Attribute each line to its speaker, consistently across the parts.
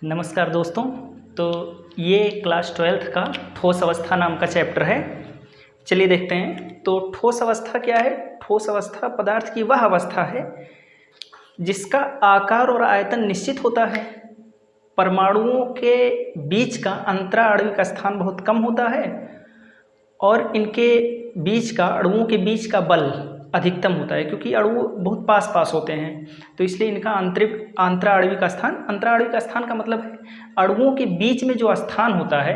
Speaker 1: नमस्कार दोस्तों। तो ये क्लास 12th का ठोस अवस्था नाम का चैप्टर है। चलिए देखते हैं। तो ठोस अवस्था क्या है? ठोस अवस्था पदार्थ की वह अवस्था है जिसका आकार और आयतन निश्चित होता है, परमाणुओं के बीच का अंतराणविक स्थान बहुत कम होता है और इनके बीच का अणुओं के बीच का बल अधिकतम होता है, क्योंकि अणु बहुत पास पास होते हैं तो इसलिए इनका अंतराणविक स्थान का मतलब है अणुओं के बीच में जो स्थान होता है।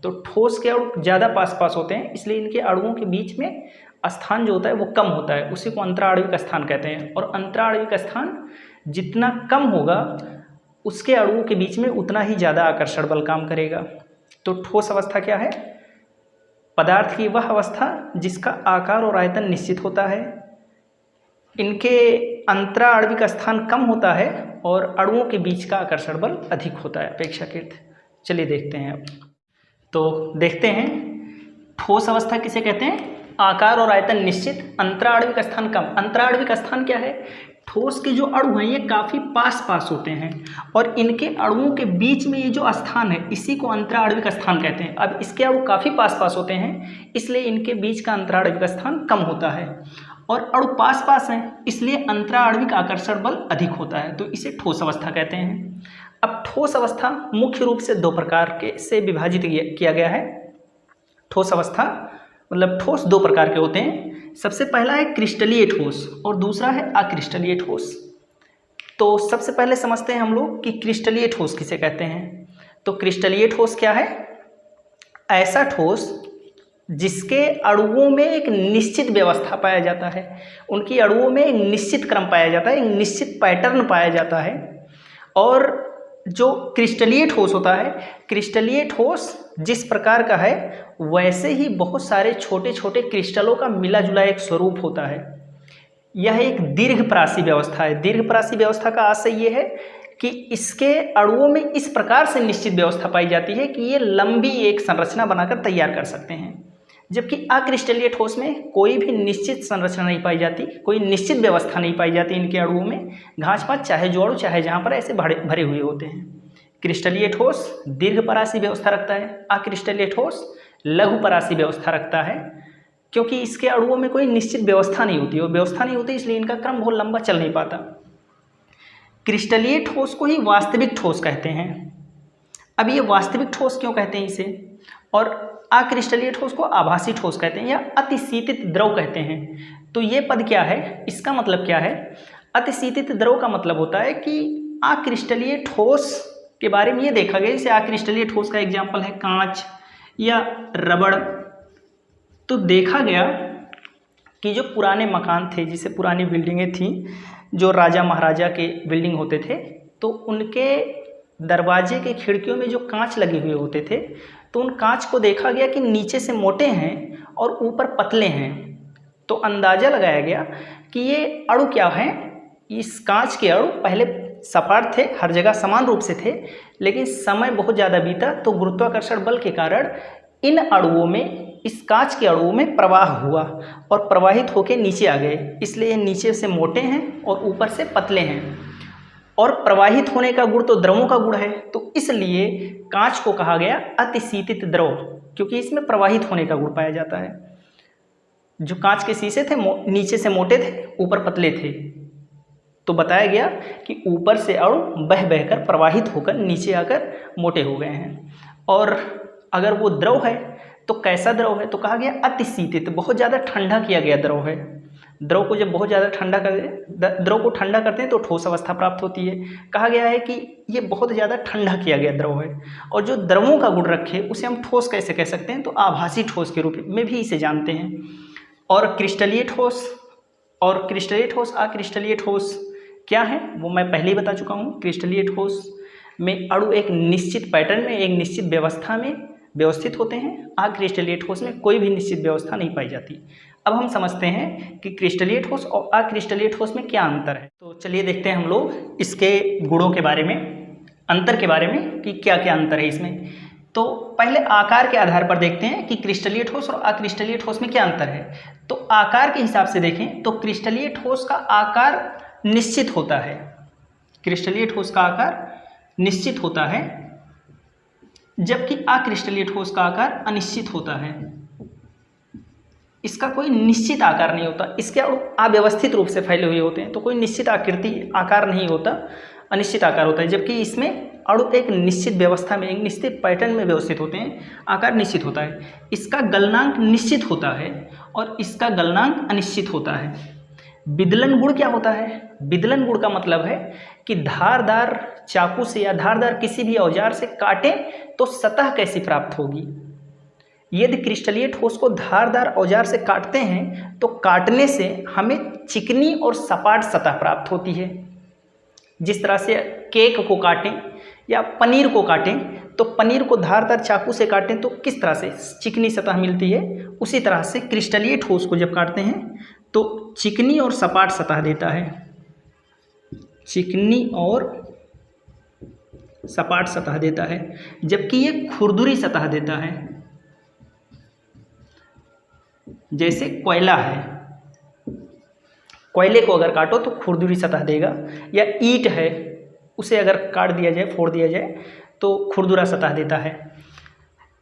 Speaker 1: तो ठोस के अणु ज़्यादा पास पास होते हैं, इसलिए इनके अणुओं के बीच में स्थान जो होता है वो कम होता है, उसी को अंतराणविक स्थान कहते हैं। और अंतराणविक स्थान जितना कम होगा उसके अणुओं के बीच में उतना ही ज़्यादा आकर्षण बल काम करेगा। तो ठोस अवस्था क्या है? पदार्थ की वह अवस्था जिसका आकार और आयतन निश्चित होता है, इनके अंतराणविक स्थान कम होता है और अणुओं के बीच का आकर्षण बल अधिक होता है अपेक्षाकृत। चलिए देखते हैं अब। तो देखते हैं ठोस अवस्था किसे कहते हैं? आकार और आयतन निश्चित, अंतराणविक स्थान कम। अंतराणविक स्थान क्या है? ठोस के जो अणु हैं ये काफ़ी पास पास होते हैं और इनके अणुओं के बीच में ये जो स्थान है इसी को अंतराणविक स्थान कहते हैं। अब इसके अणु काफ़ी पास पास होते हैं इसलिए इनके बीच का अंतराणविक स्थान कम होता है और अणु पास पास हैं इसलिए अंतराणविक आकर्षण बल अधिक होता है, तो इसे ठोस अवस्था कहते हैं। अब ठोस अवस्था मुख्य रूप से दो प्रकार के से विभाजित किया गया है। ठोस अवस्था मतलब ठोस दो प्रकार के होते हैं। सबसे पहला है क्रिस्टलीय ठोस और दूसरा है अक्रिस्टलीय ठोस। तो सबसे पहले समझते हैं हम लोग कि क्रिस्टलीय ठोस किसे कहते हैं। तो क्रिस्टलीय ठोस क्या है? ऐसा ठोस जिसके अणुओं में एक निश्चित व्यवस्था पाया जाता है, उनकी अणुओं में एक निश्चित क्रम पाया जाता है, एक निश्चित पैटर्न पाया जाता है। और जो क्रिस्टलीय ठोस होता है, क्रिस्टलीय ठोस जिस प्रकार का है वैसे ही बहुत सारे छोटे छोटे क्रिस्टलों का मिला जुला एक स्वरूप होता है। यह एक दीर्घप्रासी व्यवस्था है। दीर्घप्रासी व्यवस्था का आशय ये है कि इसके अणुओं में इस प्रकार से निश्चित व्यवस्था पाई जाती है कि ये लंबी एक संरचना बनाकर तैयार कर सकते हैं, जबकि अक्रिस्टलीय ठोस में कोई भी निश्चित संरचना नहीं पाई जाती, कोई निश्चित व्यवस्था नहीं पाई जाती। इनके अणुओं में घास पात चाहे जो अणु चाहे जहाँ पर ऐसे भरे हुए होते हैं। क्रिस्टलीय ठोस दीर्घपरासी व्यवस्था रखता है, अक्रिस्टलीय ठोस लघुपरासी व्यवस्था रखता है, क्योंकि इसके अणुओं में कोई निश्चित व्यवस्था नहीं होती और व्यवस्था नहीं होती इसलिए इनका क्रम बहुत लंबा चल नहीं पाता। क्रिस्टलीय ठोस को ही वास्तविक ठोस कहते हैं। अब ये वास्तविक ठोस क्यों कहते हैं इसे? और अक्रिस्टलीय ठोस को आभासी ठोस कहते हैं या अतिशीतित द्रव कहते हैं। तो ये पद क्या है, इसका मतलब क्या है? अतिशीतित द्रव का मतलब होता है कि अक्रिस्टलीय ठोस के बारे में ये देखा गया, जैसे अक्रिस्टलीय ठोस का एग्जाम्पल है कांच या रबड़। तो देखा गया कि जो पुराने मकान थे, जैसे पुरानी बिल्डिंगें थीं, जो राजा महाराजा के बिल्डिंग होते थे, तो उनके दरवाजे के खिड़कियों में जो कांच लगे हुए होते थे, तो उन कांच को देखा गया कि नीचे से मोटे हैं और ऊपर पतले हैं। तो अंदाज़ा लगाया गया कि ये अणु क्या हैं। इस कांच के अणु पहले सपाट थे, हर जगह समान रूप से थे, लेकिन समय बहुत ज़्यादा बीता तो गुरुत्वाकर्षण बल के कारण इन अणुओं में, इस कांच के अणुओं में प्रवाह हुआ और प्रवाहित होकर नीचे आ गए, इसलिए नीचे से मोटे हैं और ऊपर से पतले हैं। और प्रवाहित होने का गुण तो द्रवों का गुण है, तो इसलिए कांच को कहा गया अतिशीतित द्रव, क्योंकि इसमें प्रवाहित होने का गुण पाया जाता है। जो कांच के शीशे थे नीचे से मोटे थे, ऊपर पतले थे, तो बताया गया कि ऊपर से अणु बह बहकर प्रवाहित होकर नीचे आकर मोटे हो गए हैं। और अगर वो द्रव है तो कैसा द्रव है? तो कहा गया अतिशीतित, बहुत ज़्यादा ठंडा किया गया द्रव है। द्रव को जब बहुत ज़्यादा ठंडा द्रव को ठंडा करते हैं तो ठोस अवस्था प्राप्त होती है। कहा गया है कि ये बहुत ज़्यादा ठंडा किया गया द्रव है। और जो द्रवों का गुण रखे उसे हम ठोस कैसे कह सकते हैं? तो आभासी ठोस के रूप में भी इसे जानते हैं। और क्रिस्टलीय ठोस अक्रिस्टलीय ठोस क्या है वो मैं पहले ही बता चुका हूँ। क्रिस्टलीय ठोस में अणु एक निश्चित पैटर्न में, एक निश्चित व्यवस्था में व्यवस्थित होते हैं। अक्रिस्टलीय ठोस में कोई भी निश्चित व्यवस्था नहीं पाई जाती। अब हम समझते हैं कि क्रिस्टलीय ठोस और अक्रिस्टलीय ठोस में क्या अंतर है। तो चलिए देखते हैं हम लोग इसके गुणों के बारे में, अंतर के बारे में कि क्या क्या अंतर है इसमें। तो पहले आकार के आधार पर देखते हैं कि क्रिस्टलीय ठोस और अक्रिस्टलीय ठोस में क्या अंतर है। तो आकार के हिसाब से देखें तो क्रिस्टलीय ठोस का आकार निश्चित होता है। क्रिस्टलीय ठोस का आकार निश्चित होता है, जबकि अक्रिस्टलीय ठोस का आकार अनिश्चित होता है। इसका कोई निश्चित आकार नहीं होता, इसके अणु अव्यवस्थित रूप से फैले हुए होते हैं, तो कोई निश्चित आकार नहीं होता, अनिश्चित आकार होता है। जबकि इसमें अणु एक निश्चित व्यवस्था में, एक निश्चित पैटर्न में व्यवस्थित होते हैं, आकार निश्चित होता है। इसका गलनांक निश्चित होता है और इसका गलनांक अनिश्चित होता है। विदलन गुण क्या होता है? विदलन गुण का मतलब है कि धारदार चाकू से या धारदार किसी भी औजार से काटें तो सतह कैसी प्राप्त होगी। यदि क्रिस्टलीय ठोस को धारदार औजार से काटते हैं तो काटने से हमें चिकनी और सपाट सतह प्राप्त होती है। जिस तरह से केक को काटें या पनीर को काटें, तो पनीर को धारदार चाकू से काटें तो किस तरह से चिकनी सतह मिलती है, उसी तरह से क्रिस्टलीय ठोस को जब काटते हैं तो चिकनी और सपाट सतह देता है, चिकनी और सपाट सतह देता है। जबकि ये खुरदुरी सतह देता है। जैसे कोयला है, कोयले को अगर काटो तो खुरदुरी सतह देगा, या ईंट है उसे अगर काट दिया जाए, फोड़ दिया जाए तो खुरदुरा सतह देता है।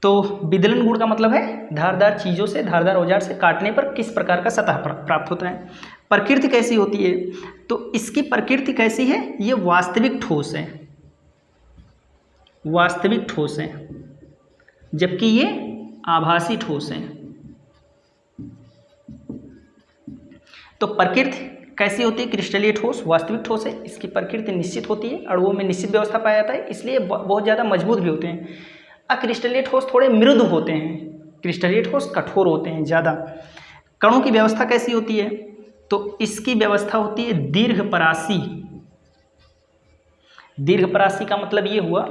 Speaker 1: तो विदलन गुण का मतलब है धारदार चीज़ों से, धारदार औजार से काटने पर किस प्रकार का सतह प्राप्त होता है। प्रकृति कैसी होती है? तो इसकी प्रकृति कैसी है? ये वास्तविक ठोस है, वास्तविक ठोस है, जबकि ये आभासी ठोस है। तो प्रकृति कैसी होती है? क्रिस्टलीय ठोस वास्तविक ठोस है, इसकी प्रकृति निश्चित होती है, अणुओं में निश्चित व्यवस्था पाया जाता है, इसलिए बहुत ज़्यादा मजबूत भी होते हैं। अक्रिस्टलीय ठोस थोड़े मृदु होते हैं, क्रिस्टलीय ठोस कठोर होते हैं ज़्यादा। कणों की व्यवस्था कैसी होती है? तो इसकी व्यवस्था होती है दीर्घपरासी। दीर्घपरासी का मतलब ये हुआ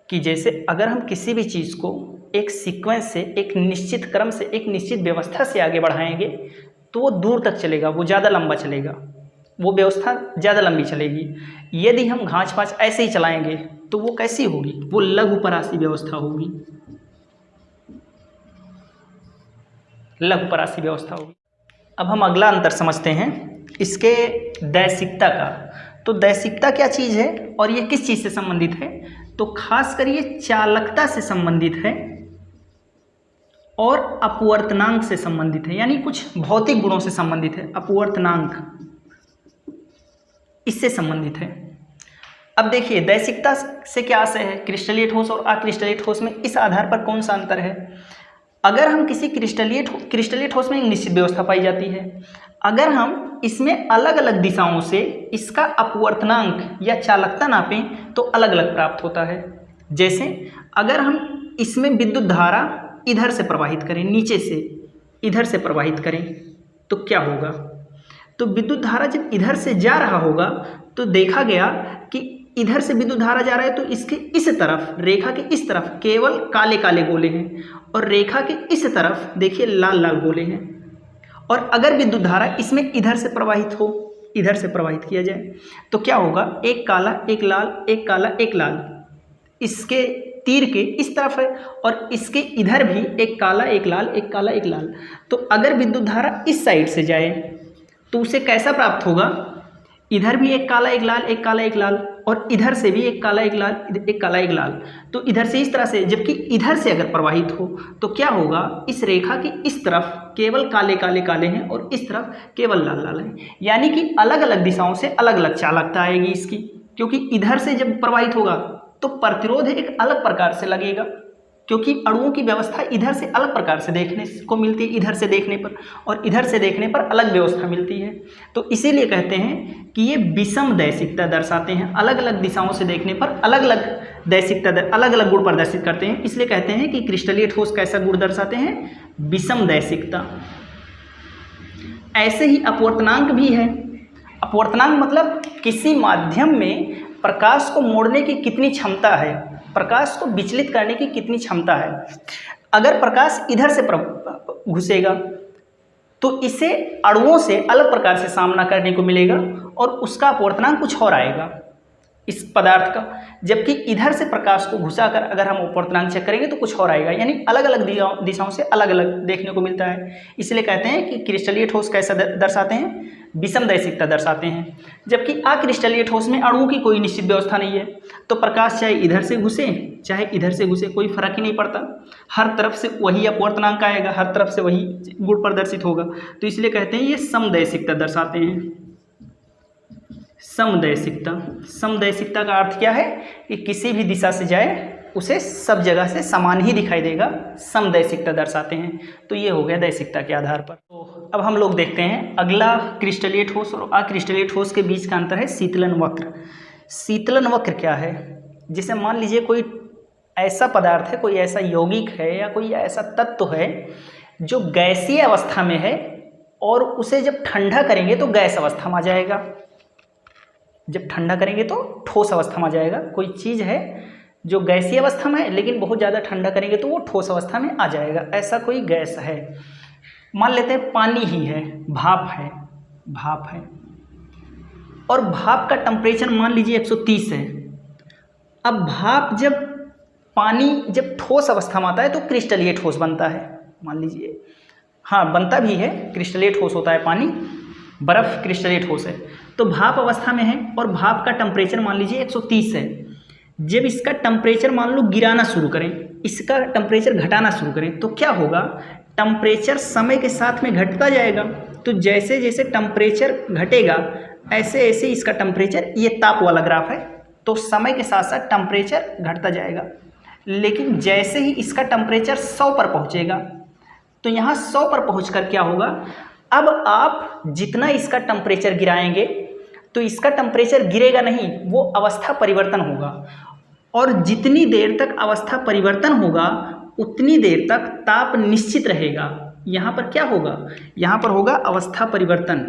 Speaker 1: कि जैसे अगर हम किसी भी चीज़ को एक सीक्वेंस से, एक निश्चित क्रम से, एक निश्चित व्यवस्था से आगे बढ़ाएंगे तो वो दूर तक चलेगा, वो ज़्यादा लंबा चलेगा, वो व्यवस्था ज़्यादा लंबी चलेगी। यदि हम घाँच पाँच ऐसे ही चलाएंगे तो वो कैसी होगी? वो लघुपरासी व्यवस्था होगी, लघुपरासी व्यवस्था होगी। अब हम अगला अंतर समझते हैं इसके दैशिकता का। तो दैशिकता क्या चीज़ है और ये किस चीज़ से संबंधित है? तो खासकर ये चालकता से संबंधित है और अपवर्तनांक से संबंधित है, यानी कुछ भौतिक गुणों से संबंधित है। अपवर्तनांक इससे संबंधित है। अब देखिए दैशिकता से क्या आशय है? क्रिस्टलीय ठोस और अक्रिस्टलीय ठोस में इस आधार पर कौन सा अंतर है? अगर हम किसी क्रिस्टलीय ठोस में एक निश्चित व्यवस्था पाई जाती है, अगर हम इसमें अलग अलग दिशाओं से इसका अपवर्तनांक या चालकता नापें तो अलग अलग प्राप्त होता है। जैसे अगर हम इसमें विद्युत धारा इधर से प्रवाहित करें, नीचे से इधर से प्रवाहित करें तो क्या होगा? तो विद्युत धारा जब इधर से जा रहा होगा तो देखा गया कि इधर से विद्युत धारा जा रहा है तो इसके इस तरफ, रेखा के इस तरफ केवल काले काले गोले हैं और रेखा के इस तरफ देखिए लाल लाल गोले हैं। और अगर विद्युत धारा इसमें इधर से प्रवाहित हो, इधर से प्रवाहित किया जाए तो क्या होगा? एक काला एक लाल, एक काला एक लाल, इसके तीर के इस तरफ है और इसके इधर भी एक काला एक लाल, एक काला एक लाल। तो अगर विद्युत धारा इस साइड से जाए तो उसे कैसा प्राप्त होगा? इधर भी एक काला एक लाल, एक काला एक लाल, और इधर से भी एक काला एक लाल, एक काला एक लाल। तो इधर से इस तरह से, जबकि इधर से अगर प्रवाहित हो तो क्या होगा? इस रेखा की इस तरफ केवल काले काले काले हैं और इस तरफ केवल लाल लाल हैं, यानी कि अलग अलग दिशाओं से अलग अलग चालकता आएगी इसकी, क्योंकि इधर से जब प्रवाहित होगा तो प्रतिरोध एक अलग प्रकार से लगेगा, क्योंकि अणुओं की व्यवस्था इधर से अलग प्रकार से देखने को मिलती है, इधर से देखने पर, और इधर से देखने पर अलग व्यवस्था मिलती है। तो इसीलिए कहते हैं कि ये विषम दैशिकता दर्शाते हैं, अलग अलग दिशाओं से देखने पर अलग अलग दैशिकता, अलग अलग गुण प्रदर्शित करते हैं। इसलिए कहते हैं कि क्रिस्टलीय ठोस कैसा गुण दर्शाते हैं? विषम दैशिकता। ऐसे ही अपवर्तनांक भी है। अपवर्तनांक मतलब किसी माध्यम में प्रकाश को मोड़ने की कितनी क्षमता है, प्रकाश को विचलित करने की कितनी क्षमता है। अगर प्रकाश इधर से घुसेगा तो इसे अणुओं से अलग प्रकार से सामना करने को मिलेगा और उसका अपवर्तनांक कुछ और आएगा इस पदार्थ का, जबकि इधर से प्रकाश को घुसाकर अगर हम अपवर्तनांक चेक करेंगे तो कुछ और आएगा, यानी अलग अलग दिशाओं से अलग अलग देखने को मिलता है। इसलिए कहते हैं कि क्रिस्टलीय ठोस कैसा दर्शाते हैं? विषमदैशिकता दर्शाते हैं। जबकि अक्रिस्टलीय ठोस में अणुओं की कोई निश्चित व्यवस्था नहीं है, तो प्रकाश चाहे इधर से घुसे चाहे इधर से घुसे कोई फर्क ही नहीं पड़ता, हर तरफ से वही अपवर्तनांक आएगा, हर तरफ से वही गुण प्रदर्शित होगा। तो इसलिए कहते हैं ये समदैशिकता दर्शाते हैं। समदैशिकता, समदैशिकता का अर्थ क्या है कि किसी भी दिशा से जाए उसे सब जगह से समान ही दिखाई देगा, समदैशिकता दर्शाते हैं। तो ये हो गया दैशिकता के आधार पर। तो अब हम लोग देखते हैं अगला क्रिस्टलीय ठोस और अक्रिस्टलीय ठोस के बीच का अंतर है शीतलन वक्र। शीतलन वक्र क्या है? जैसे मान लीजिए कोई ऐसा पदार्थ है, कोई ऐसा यौगिक है या कोई ऐसा तत्व है जो गैसीय अवस्था में है और उसे जब ठंडा करेंगे तो गैस अवस्था में आ जाएगा, जब ठंडा करेंगे तो ठोस अवस्था में आ जाएगा। कोई चीज़ है जो गैसीय अवस्था में है लेकिन बहुत ज़्यादा ठंडा करेंगे तो वो ठोस अवस्था में आ जाएगा, ऐसा कोई गैस है। मान लेते हैं पानी ही है, भाप है, भाप है और भाप का टेम्परेचर मान लीजिए 130 है। अब भाप जब पानी जब ठोस अवस्था में आता है तो क्रिस्टलीय ठोस बनता है, मान लीजिए, हाँ बनता भी है, क्रिस्टलीय ठोस होता है पानी, बर्फ़ क्रिस्टलीय ठोस है। तो भाप अवस्था में है और भाप का टेम्परेचर मान लीजिए 130 है। जब इसका टेम्परेचर मान लो गिराना शुरू करें, इसका टेम्परेचर घटाना शुरू करें तो क्या होगा? टेम्परेचर समय के साथ में घटता जाएगा। तो जैसे जैसे टेम्परेचर घटेगा ऐसे ऐसे इसका टेम्परेचर, ये ताप वाला ग्राफ है, तो समय के साथ साथ टेम्परेचर घटता जाएगा। लेकिन जैसे ही इसका टेम्परेचर 100 पर पहुँचेगा तो यहाँ 100 पर पहुँचकर क्या होगा? अब आप जितना इसका टेम्परेचर गिराएंगे तो इसका टेम्परेचर गिरेगा नहीं, वो अवस्था परिवर्तन होगा। और जितनी देर तक अवस्था परिवर्तन होगा उतनी देर तक ताप निश्चित रहेगा। यहाँ पर क्या होगा? यहाँ पर होगा अवस्था परिवर्तन,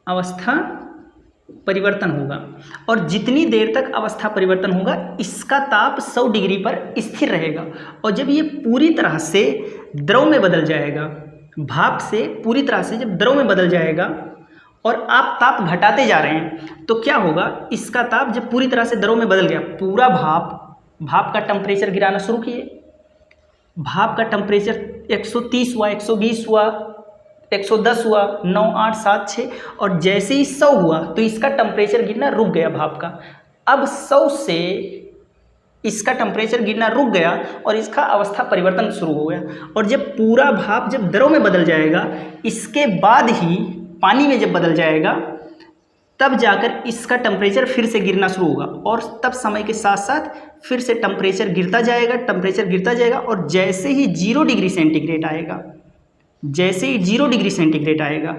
Speaker 1: अवस्था परिवर्तन होगा। और जितनी देर तक अवस्था परिवर्तन होगा इसका ताप 100 डिग्री पर स्थिर रहेगा। और जब ये पूरी तरह से द्रव में बदल जाएगा, भाप से पूरी तरह से जब द्रव में बदल जाएगा और आप ताप घटाते जा रहे हैं तो क्या होगा? इसका ताप जब पूरी तरह से द्रव में बदल गया, पूरा भाप का टेम्परेचर गिराना शुरू किए, भाप का टेम्परेचर 130 हुआ, 120 हुआ, 110 हुआ, 9, 8, 7, 6 और जैसे ही 100 हुआ तो इसका टेम्परेचर गिरना रुक गया भाप का। अब 100 से इसका टेम्परेचर गिरना रुक गया और इसका अवस्था परिवर्तन शुरू हो गया। और जब पूरा भाप जब द्रव में बदल जाएगा, इसके बाद ही पानी में जब बदल जाएगा तब जाकर इसका टेम्परेचर फिर से गिरना शुरू होगा। और तब समय के साथ साथ फिर से टेम्परेचर गिरता जाएगा, टेम्परेचर गिरता जाएगा और जैसे ही 0 डिग्री सेंटीग्रेड आएगा, जैसे ही 0 डिग्री सेंटीग्रेड आएगा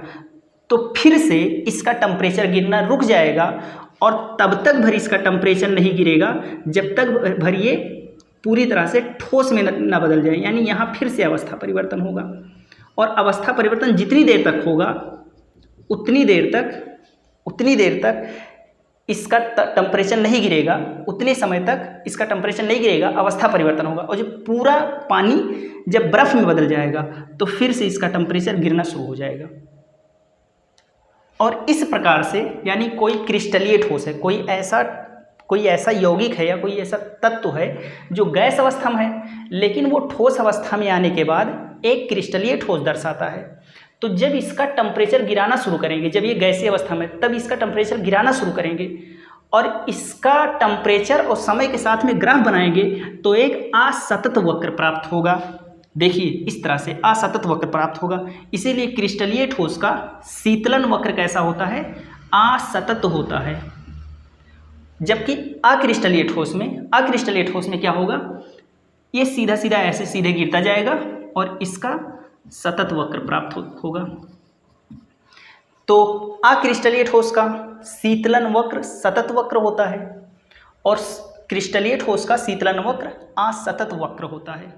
Speaker 1: तो फिर से इसका टेम्परेचर गिरना रुक जाएगा और तब तक भर इसका टेम्परेचर नहीं गिरेगा जब तक भर ये पूरी तरह से ठोस में न बदल जाए। यानी यहाँ फिर से अवस्था परिवर्तन होगा और अवस्था परिवर्तन जितनी देर तक होगा उतनी देर तक इसका टेम्परेचर नहीं गिरेगा, उतने समय तक इसका टेम्परेचर नहीं गिरेगा, अवस्था परिवर्तन होगा। और जब पूरा पानी जब बर्फ़ में बदल जाएगा तो फिर से इसका टेम्परेचर गिरना शुरू हो जाएगा। और इस प्रकार से यानी कोई क्रिस्टलीय ठोस है, कोई ऐसा यौगिक है या कोई ऐसा तत्व है जो गैस अवस्था में है लेकिन वो ठोस अवस्था में आने के बाद एक क्रिस्टलीय ठोस दर्शाता है। तो जब इसका टेम्परेचर गिराना शुरू करेंगे, जब ये गैसीय अवस्था में, तब इसका टेम्परेचर गिराना शुरू करेंगे और इसका टेम्परेचर और समय के साथ में ग्राफ बनाएंगे तो एक असतत वक्र प्राप्त होगा। देखिए इस तरह से असतत वक्र प्राप्त होगा। इसीलिए क्रिस्टलीय ठोस का शीतलन वक्र कैसा होता है? असतत होता है। जबकि अक्रिस्टलीय ठोस में क्या होगा? ये सीधा सीधा ऐसे सीधे गिरता जाएगा और इसका सतत वक्र प्राप्त होगा। तो अक्रिस्टलीय ठोस का शीतलन वक्र सतत वक्र होता है और क्रिस्टलीय ठोस का शीतलन वक्र असतत वक्र होता है।